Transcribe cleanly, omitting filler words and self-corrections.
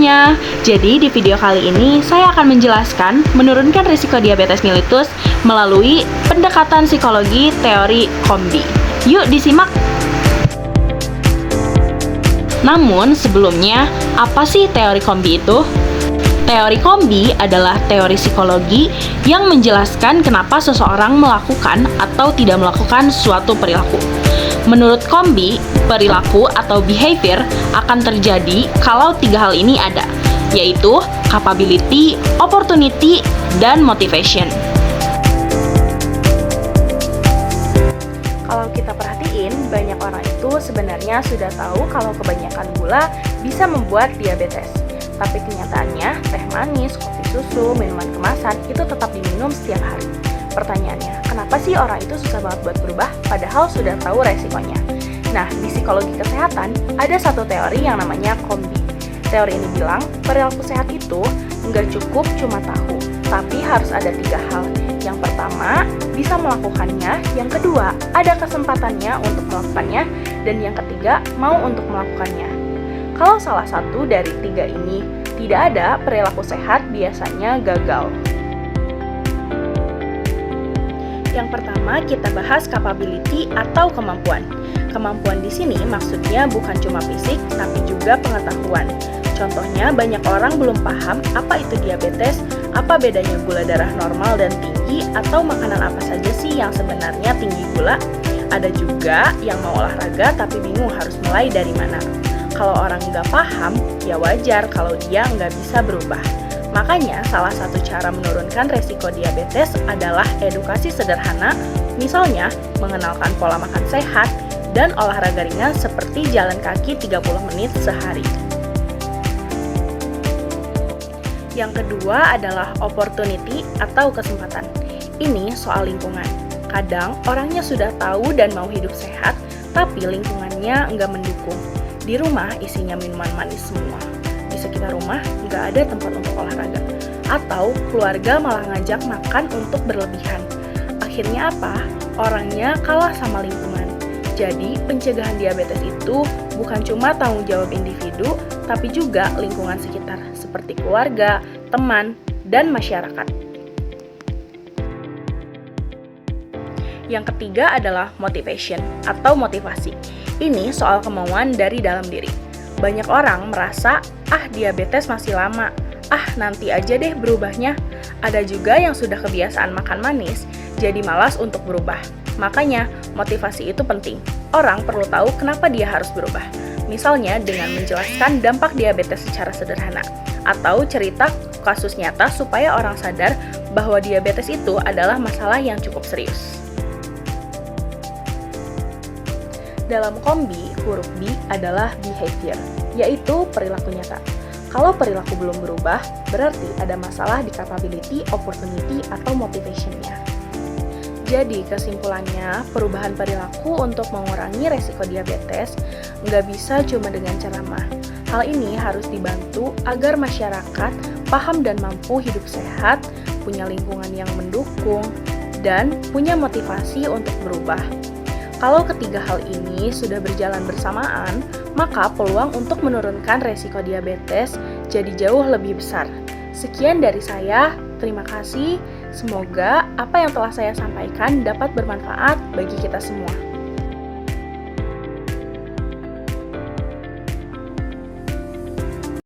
semuanya. Jadi di video kali ini saya akan menjelaskan menurunkan risiko diabetes mellitus melalui pendekatan psikologi teori Kombi. Yuk disimak. Namun sebelumnya, apa sih teori Kombi itu? Teori Kombi adalah teori psikologi yang menjelaskan kenapa seseorang melakukan atau tidak melakukan suatu perilaku. Menurut Kombi, perilaku atau behavior akan terjadi kalau tiga hal ini ada, yaitu capability, opportunity, dan motivation. Kalau kita perhatiin, banyak orang itu sebenarnya sudah tahu kalau kebanyakan gula bisa membuat diabetes. Tapi kenyataannya, teh manis, kopi susu, minuman kemasan itu tetap diminum setiap hari. Pertanyaannya, kenapa sih orang itu susah banget buat berubah padahal sudah tahu resikonya? Nah, di psikologi kesehatan, ada satu teori yang namanya Kombi. Teori ini bilang, perilaku sehat itu nggak cukup cuma tahu, tapi harus ada tiga hal. Yang pertama, bisa melakukannya. Yang kedua, ada kesempatannya untuk melakukannya. Dan yang ketiga, mau untuk melakukannya. Kalau salah satu dari tiga ini tidak ada, perilaku sehat biasanya gagal. Yang pertama, kita bahas capability atau kemampuan. Kemampuan di sini maksudnya bukan cuma fisik, tapi juga pengetahuan. Contohnya, banyak orang belum paham apa itu diabetes, apa bedanya gula darah normal dan tinggi, atau makanan apa saja sih yang sebenarnya tinggi gula. Ada juga yang mau olahraga tapi bingung harus mulai dari mana. Kalau orang nggak paham, ya wajar kalau dia nggak bisa berubah. Makanya, salah satu cara menurunkan resiko diabetes adalah edukasi sederhana, misalnya mengenalkan pola makan sehat dan olahraga ringan seperti jalan kaki 30 menit sehari. Yang kedua adalah opportunity atau kesempatan. Ini soal lingkungan. Kadang orangnya sudah tahu dan mau hidup sehat, tapi lingkungannya nggak mendukung. Di rumah isinya minuman manis semua. Di sekitar rumah nggak ada tempat untuk olahraga. Atau keluarga malah ngajak makan untuk berlebihan. Akhirnya apa? Orangnya kalah sama lingkungan. Jadi pencegahan diabetes itu bukan cuma tanggung jawab individu, tapi juga lingkungan sekitar seperti keluarga, teman, dan masyarakat. Yang ketiga adalah motivation atau motivasi. Ini soal kemauan dari dalam diri. Banyak orang merasa, diabetes masih lama, nanti aja deh berubahnya. Ada juga yang sudah kebiasaan makan manis, jadi malas untuk berubah. Makanya, motivasi itu penting. Orang perlu tahu kenapa dia harus berubah. Misalnya dengan menjelaskan dampak diabetes secara sederhana, atau cerita kasus nyata supaya orang sadar bahwa diabetes itu adalah masalah yang cukup serius. Dalam Kombi, huruf B adalah behavior, yaitu perilaku nyata. Kalau perilaku belum berubah, berarti ada masalah di capability, opportunity, atau motivation-nya. Jadi, kesimpulannya, perubahan perilaku untuk mengurangi resiko diabetes nggak bisa cuma dengan ceramah. Hal ini harus dibantu agar masyarakat paham dan mampu hidup sehat, punya lingkungan yang mendukung, dan punya motivasi untuk berubah. Kalau ketiga hal ini sudah berjalan bersamaan, maka peluang untuk menurunkan resiko diabetes jadi jauh lebih besar. Sekian dari saya, terima kasih. Semoga apa yang telah saya sampaikan dapat bermanfaat bagi kita semua.